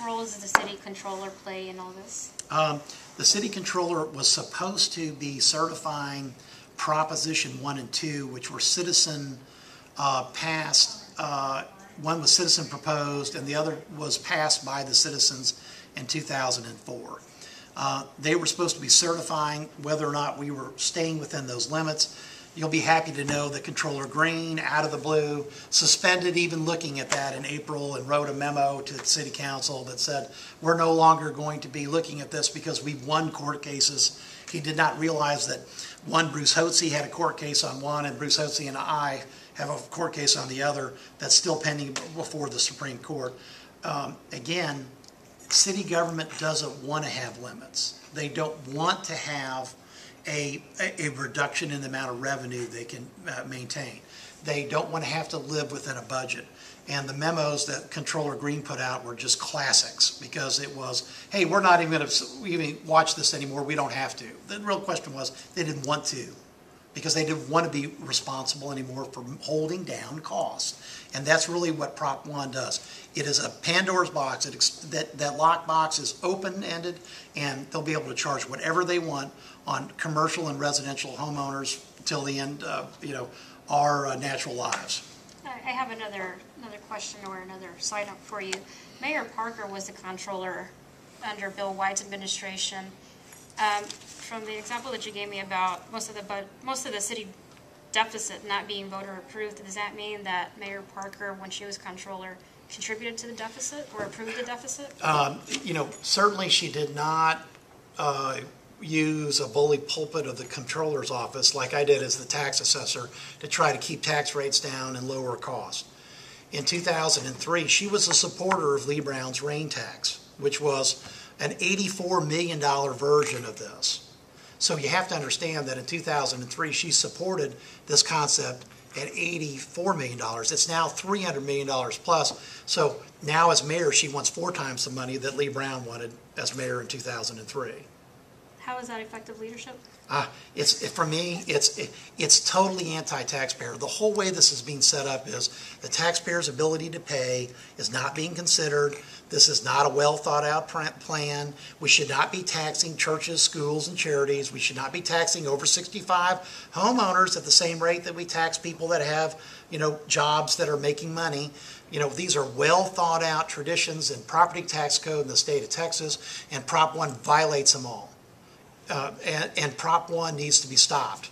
role does the city controller play in all this? The city controller was supposed to be certifying Proposition 1 and 2, which were citizen passed. One was citizen proposed, and the other was passed by the citizens in 2004. They were supposed to be certifying whether or not we were staying within those limits. You'll be happy to know that Controller Green, out of the blue, suspended even looking at that in April and wrote a memo to the City Council that said, we're no longer going to be looking at this because we've won court cases. He did not realize that Bruce Hotze had a court case on one, and Bruce Hotze and I have a court case on the other that's still pending before the Supreme Court. Again, city government doesn't want to have limits. They don't want to have a reduction in the amount of revenue they can maintain. They don't want to have to live within a budget. And the memos that Controller Green put out were just classics, because it was, hey, we're not even going to watch this anymore. We don't have to. The real question was they didn't want to, because they didn't want to be responsible anymore for holding down costs. And that's really what Prop 1 does. It is a Pandora's box. That lockbox is open-ended, and they'll be able to charge whatever they want on commercial and residential homeowners till the end of our natural lives. I have another question or another sign-up for you. Mayor Parker was the controller under Bill White's administration. From the example that you gave me about most of the city deficit not being voter approved, does that mean that Mayor Parker, when she was controller, contributed to the deficit or approved the deficit? Certainly she did not use a bully pulpit of the controller's office like I did as the tax assessor to try to keep tax rates down and lower costs. In 2003, she was a supporter of Lee Brown's rain tax, which was an $84 million version of this. So you have to understand that in 2003, she supported this concept at $84 million. It's now $300 million plus. So now as mayor, she wants 4 times the money that Lee Brown wanted as mayor in 2003. How is that effective leadership? For me, it's totally anti-taxpayer. The whole way this is being set up is the taxpayer's ability to pay is not being considered. This is not a well thought out plan. We should not be taxing churches, schools, and charities. We should not be taxing over 65 homeowners at the same rate that we tax people that have, jobs that are making money. These are well thought out traditions and property tax code in the state of Texas, and Prop 1 violates them all. And Prop 1 needs to be stopped.